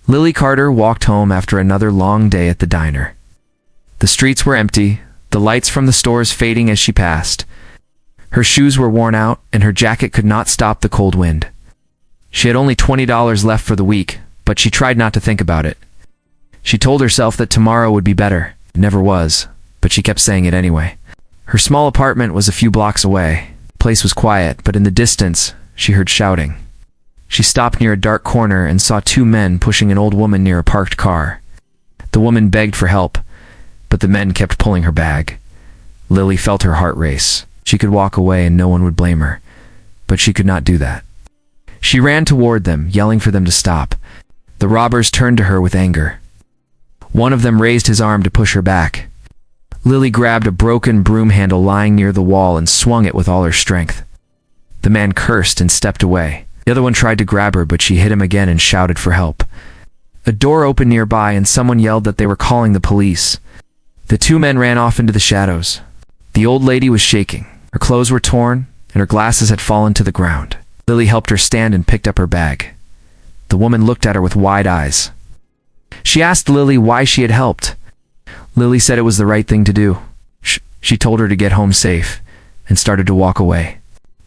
Lily Carter walked home after another long day at the diner. The streets were empty, the lights from the stores fading as she passed. Her shoes were worn out, and her jacket could not stop the cold wind. She had only $20 left for the week, but she tried not to think about it. She told herself that tomorrow would be better. It never was, but she kept saying it anyway. Her small apartment was a few blocks away. The place was quiet, but in the distance, she heard shouting. She stopped near a dark corner and saw two men pushing an old woman near a parked car. The woman begged for help, but the men kept pulling her bag. Lily felt her heart race. She could walk away and no one would blame her, but she could not do that. She ran toward them, yelling for them to stop. The robbers turned to her with anger. One of them raised his arm to push her back. Lily grabbed a broken broom handle lying near the wall and swung it with all her strength. The man cursed and stepped away. The other one tried to grab her, but she hit him again and shouted for help. A door opened nearby and someone yelled that they were calling the police. The two men ran off into the shadows. The old lady was shaking. Her clothes were torn, and her glasses had fallen to the ground. Lily helped her stand and picked up her bag. The woman looked at her with wide eyes. She asked Lily why she had helped. Lily said it was the right thing to do. She told her to get home safe, and started to walk away.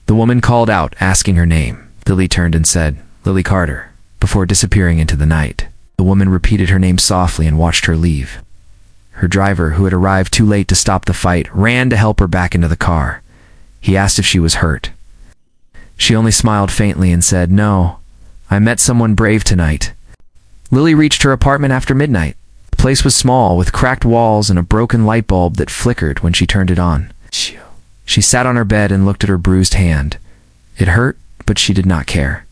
The woman called out, asking her name. Lily turned and said, "Lily Carter," before disappearing into the night. The woman repeated her name softly and watched her leave. Her driver, who had arrived too late to stop the fight, ran to help her back into the car. He asked if she was hurt. She only smiled faintly and said, "No, I met someone brave tonight." Lily reached her apartment after midnight. The place was small, with cracked walls and a broken light bulb that flickered when she turned it on. She sat on her bed and looked at her bruised hand. It hurt, but she did not care.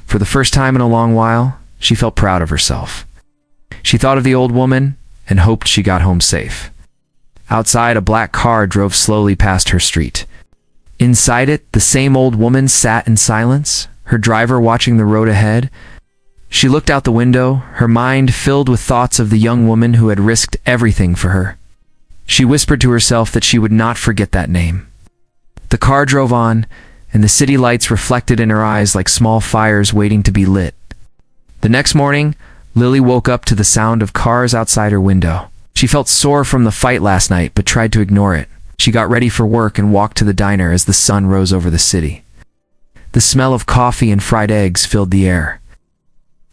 For the first time in a long while, she felt proud of herself. She thought of the old woman and hoped she got home safe. Outside, a black car drove slowly past her street. Inside it, the same old woman sat in silence, her driver watching the road ahead. She looked out the window, her mind filled with thoughts of the young woman who had risked everything for her. She whispered to herself that she would not forget that name. The car drove on, and the city lights reflected in her eyes like small fires waiting to be lit. The next morning, Lily woke up to the sound of cars outside her window. She felt sore from the fight last night, but tried to ignore it. She got ready for work and walked to the diner as the sun rose over the city. The smell of coffee and fried eggs filled the air.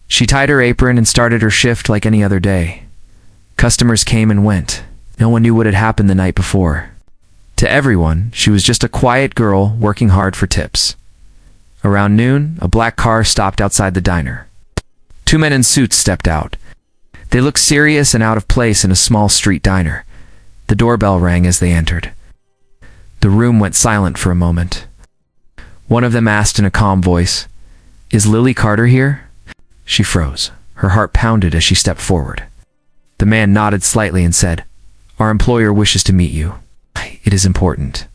She tied her apron and started her shift like any other day. Customers came and went. No one knew what had happened the night before. To everyone, she was just a quiet girl working hard for tips. Around noon, a black car stopped outside the diner. Two men in suits stepped out. They looked serious and out of place in a small street diner. The doorbell rang as they entered. The room went silent for a moment. One of them asked in a calm voice, "Is Lily Carter here?" She froze. Her heart pounded as she stepped forward. The man nodded slightly and said, "Our employer wishes to meet you. It is important."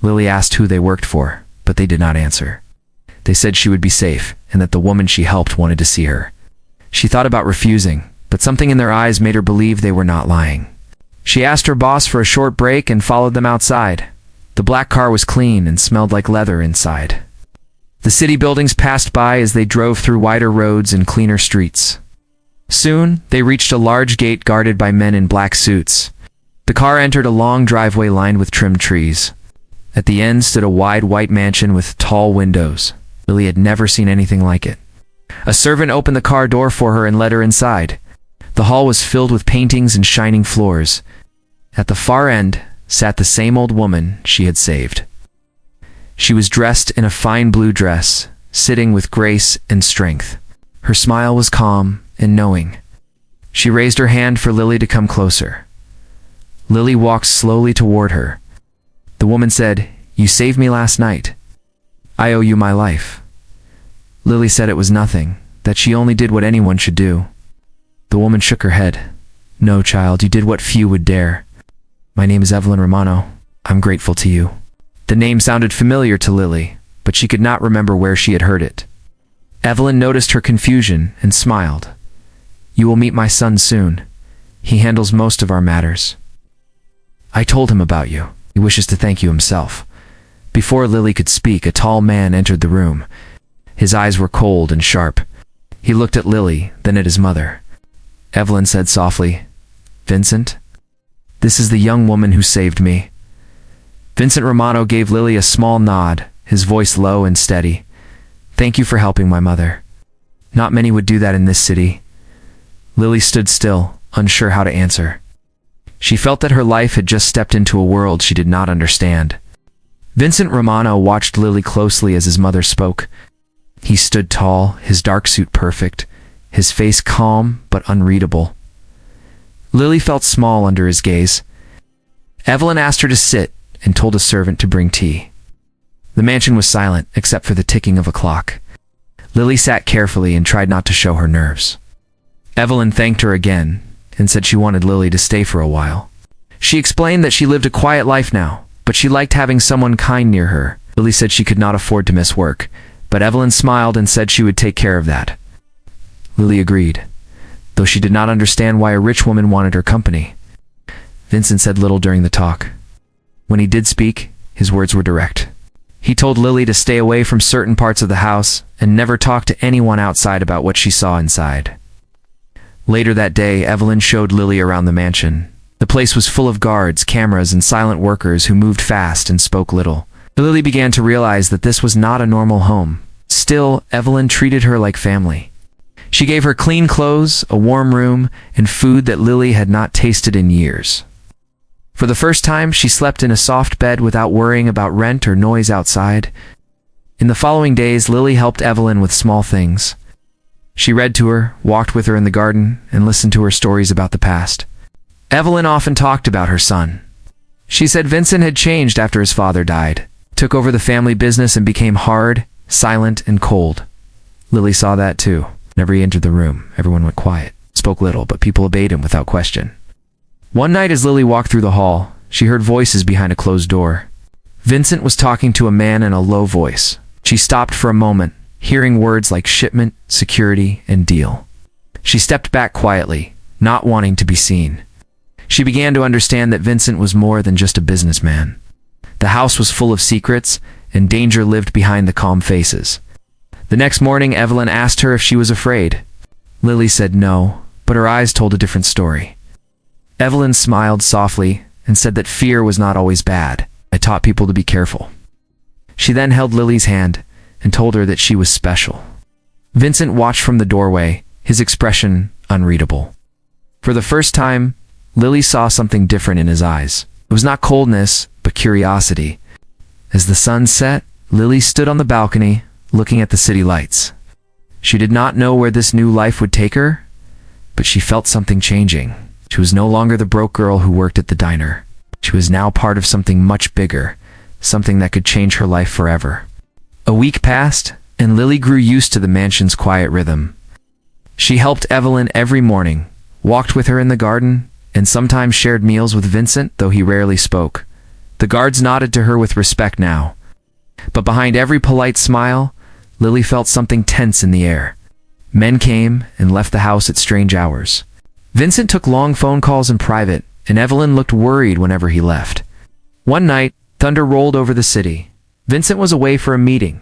Lily asked who they worked for, but they did not answer. They said she would be safe, and that the woman she helped wanted to see her. She thought about refusing, but something in their eyes made her believe they were not lying. She asked her boss for a short break and followed them outside. The black car was clean and smelled like leather inside. The city buildings passed by as they drove through wider roads and cleaner streets. Soon, they reached a large gate guarded by men in black suits. The car entered a long driveway lined with trimmed trees. At the end stood a wide white mansion with tall windows. Lily had never seen anything like it. A servant opened the car door for her and led her inside. The hall was filled with paintings and shining floors. At the far end sat the same old woman she had saved. She was dressed in a fine blue dress, sitting with grace and strength. Her smile was calm and knowing. She raised her hand for Lily to come closer. Lily walked slowly toward her. The woman said, "You saved me last night. I owe you my life." Lily said it was nothing, that she only did what anyone should do. The woman shook her head. "No, child, you did what few would dare. My name is Evelyn Romano. I'm grateful to you." The name sounded familiar to Lily, but she could not remember where she had heard it. Evelyn noticed her confusion and smiled. "You will meet my son soon. He handles most of our matters. I told him about you. He wishes to thank you himself." Before Lily could speak, a tall man entered the room. His eyes were cold and sharp. He looked at Lily, then at his mother. Evelyn said softly, "Vincent? This is the young woman who saved me." Vincent Romano gave Lily a small nod, his voice low and steady. "Thank you for helping my mother. Not many would do that in this city." Lily stood still, unsure how to answer. She felt that her life had just stepped into a world she did not understand. Vincent Romano watched Lily closely as his mother spoke. He stood tall, his dark suit perfect, his face calm but unreadable. Lily felt small under his gaze. Evelyn asked her to sit and told a servant to bring tea. The mansion was silent except for the ticking of a clock. Lily sat carefully and tried not to show her nerves. Evelyn thanked her again and said she wanted Lily to stay for a while. She explained that she lived a quiet life now, but she liked having someone kind near her. Lily said she could not afford to miss work, but Evelyn smiled and said she would take care of that. Lily agreed, though she did not understand why a rich woman wanted her company. Vincent said little during the talk. When he did speak, his words were direct. He told Lily to stay away from certain parts of the house and never talk to anyone outside about what she saw inside. Later that day, Evelyn showed Lily around the mansion. The place was full of guards, cameras, and silent workers who moved fast and spoke little. Lily began to realize that this was not a normal home. Still, Evelyn treated her like family. She gave her clean clothes, a warm room, and food that Lily had not tasted in years. For the first time, she slept in a soft bed without worrying about rent or noise outside. In the following days, Lily helped Evelyn with small things. She read to her, walked with her in the garden, and listened to her stories about the past. Evelyn often talked about her son. She said Vincent had changed after his father died, took over the family business and became hard, silent, and cold. Lily saw that too. Whenever he entered the room, everyone went quiet, spoke little, but people obeyed him without question. One night as Lily walked through the hall, she heard voices behind a closed door. Vincent was talking to a man in a low voice. She stopped for a moment, hearing words like shipment, security, and deal. She stepped back quietly, not wanting to be seen. She began to understand that Vincent was more than just a businessman. The house was full of secrets, and danger lived behind the calm faces. The next morning, Evelyn asked her if she was afraid. Lily said no, but her eyes told a different story. Evelyn smiled softly and said that fear was not always bad. "I taught people to be careful." She then held Lily's hand and told her that she was special. Vincent watched from the doorway, his expression unreadable. For the first time, Lily saw something different in his eyes. It was not coldness, but curiosity. As the sun set, Lily stood on the balcony, looking at the city lights. She did not know where this new life would take her, but she felt something changing. She was no longer the broke girl who worked at the diner. She was now part of something much bigger, something that could change her life forever. A week passed, and Lily grew used to the mansion's quiet rhythm. She helped Evelyn every morning, walked with her in the garden, and sometimes shared meals with Vincent, though he rarely spoke. The guards nodded to her with respect now. But behind every polite smile, Lily felt something tense in the air. Men came and left the house at strange hours. Vincent took long phone calls in private, and Evelyn looked worried whenever he left. One night, thunder rolled over the city. Vincent was away for a meeting.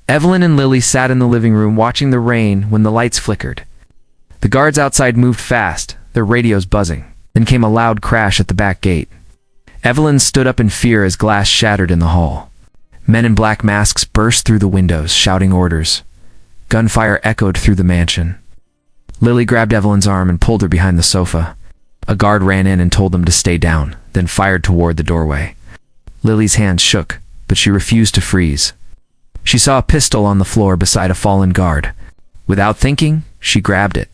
Evelyn and Lily sat in the living room watching the rain when the lights flickered. The guards outside moved fast, their radios buzzing. Then came a loud crash at the back gate. Evelyn stood up in fear as glass shattered in the hall. Men in black masks burst through the windows, shouting orders. Gunfire echoed through the mansion. Lily grabbed Evelyn's arm and pulled her behind the sofa. A guard ran in and told them to stay down, then fired toward the doorway. Lily's hands shook, but she refused to freeze. She saw a pistol on the floor beside a fallen guard. Without thinking, she grabbed it.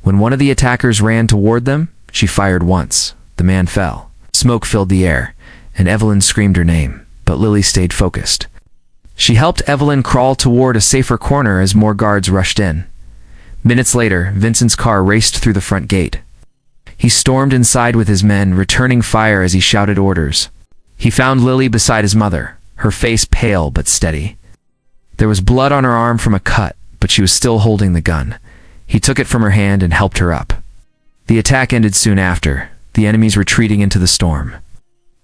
When one of the attackers ran toward them, she fired once. The man fell. Smoke filled the air, and Evelyn screamed her name, but Lily stayed focused. She helped Evelyn crawl toward a safer corner as more guards rushed in. Minutes later, Vincent's car raced through the front gate. He stormed inside with his men, returning fire as he shouted orders. He found Lily beside his mother, her face pale but steady. There was blood on her arm from a cut, but she was still holding the gun. He took it from her hand and helped her up. The attack ended soon after, the enemies retreating into the storm.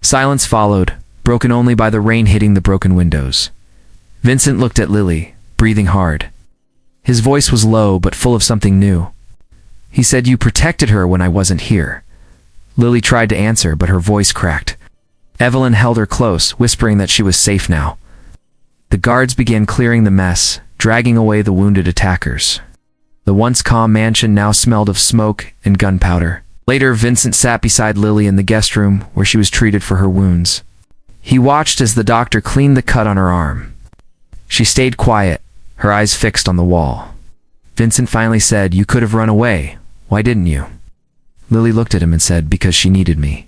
Silence followed, broken only by the rain hitting the broken windows. Vincent looked at Lily, breathing hard. His voice was low but full of something new. He said, "You protected her when I wasn't here." Lily tried to answer, but her voice cracked. Evelyn held her close, whispering that she was safe now. The guards began clearing the mess, dragging away the wounded attackers. The once calm mansion now smelled of smoke and gunpowder. Later, Vincent sat beside Lily in the guest room where she was treated for her wounds. He watched as the doctor cleaned the cut on her arm. She stayed quiet, her eyes fixed on the wall. Vincent finally said, "You could have run away. Why didn't you?" Lily looked at him and said, "Because she needed me."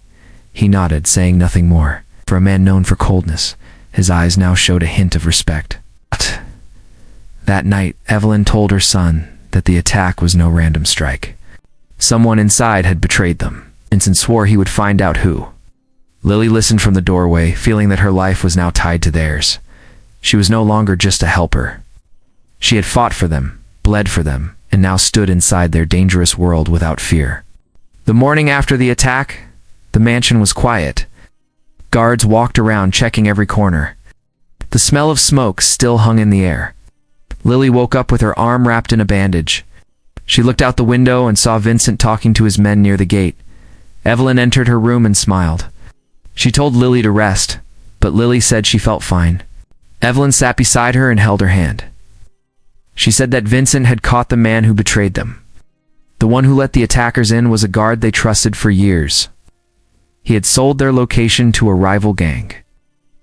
He nodded, saying nothing more. For a man known for coldness, his eyes now showed a hint of respect. That night, Evelyn told her son that the attack was no random strike. Someone inside had betrayed them. Vincent swore he would find out who. Lily listened from the doorway, feeling that her life was now tied to theirs. She was no longer just a helper. She had fought for them, bled for them, and now stood inside their dangerous world without fear. The morning after the attack, the mansion was quiet. Guards walked around checking every corner. The smell of smoke still hung in the air. Lily woke up with her arm wrapped in a bandage. She looked out the window and saw Vincent talking to his men near the gate. Evelyn entered her room and smiled. She told Lily to rest, but Lily said she felt fine. Evelyn sat beside her and held her hand. She said that Vincent had caught the man who betrayed them. The one who let the attackers in was a guard they trusted for years. He had sold their location to a rival gang.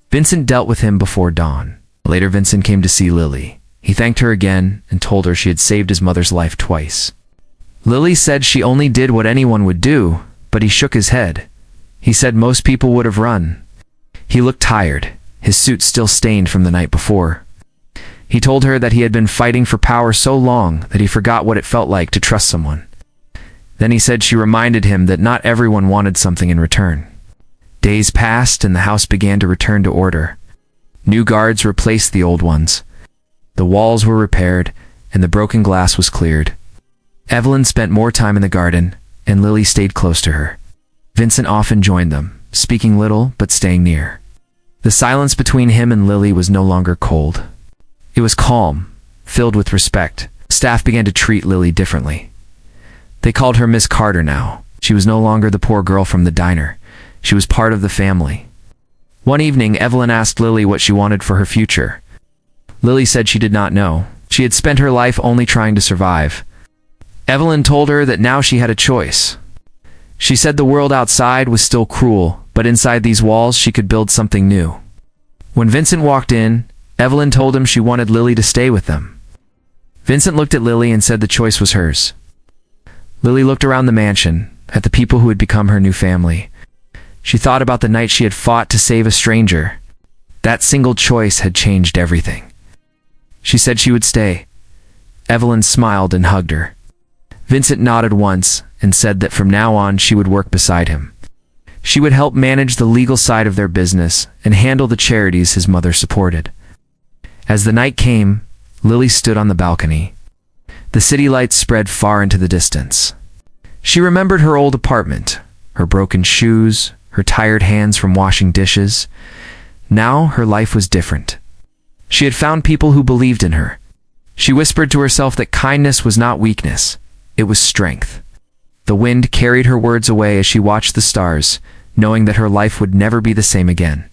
Vincent dealt with him before dawn. Later, Vincent came to see Lily. He thanked her again and told her she had saved his mother's life twice. Lily said she only did what anyone would do, but he shook his head. He said most people would have run. He looked tired, his suit still stained from the night before. He told her that he had been fighting for power so long that he forgot what it felt like to trust someone. Then he said she reminded him that not everyone wanted something in return. Days passed and the house began to return to order. New guards replaced the old ones. The walls were repaired and the broken glass was cleared. Evelyn spent more time in the garden and Lily stayed close to her. Vincent often joined them, speaking little but staying near. The silence between him and Lily was no longer cold. It was calm, filled with respect. Staff began to treat Lily differently. They called her Miss Carter now. She was no longer the poor girl from the diner. She was part of the family. One evening, Evelyn asked Lily what she wanted for her future. Lily said she did not know. She had spent her life only trying to survive. Evelyn told her that now she had a choice. She said the world outside was still cruel, but inside these walls she could build something new. When Vincent walked in, Evelyn told him she wanted Lily to stay with them. Vincent looked at Lily and said the choice was hers. Lily looked around the mansion, at the people who had become her new family. She thought about the night she had fought to save a stranger. That single choice had changed everything. She said she would stay. Evelyn smiled and hugged her. Vincent nodded once and said that from now on she would work beside him. She would help manage the legal side of their business and handle the charities his mother supported. As the night came, Lily stood on the balcony. The city lights spread far into the distance. She remembered her old apartment, her broken shoes, her tired hands from washing dishes. Now her life was different. She had found people who believed in her. She whispered to herself that kindness was not weakness, it was strength. The wind carried her words away as she watched the stars, knowing that her life would never be the same again.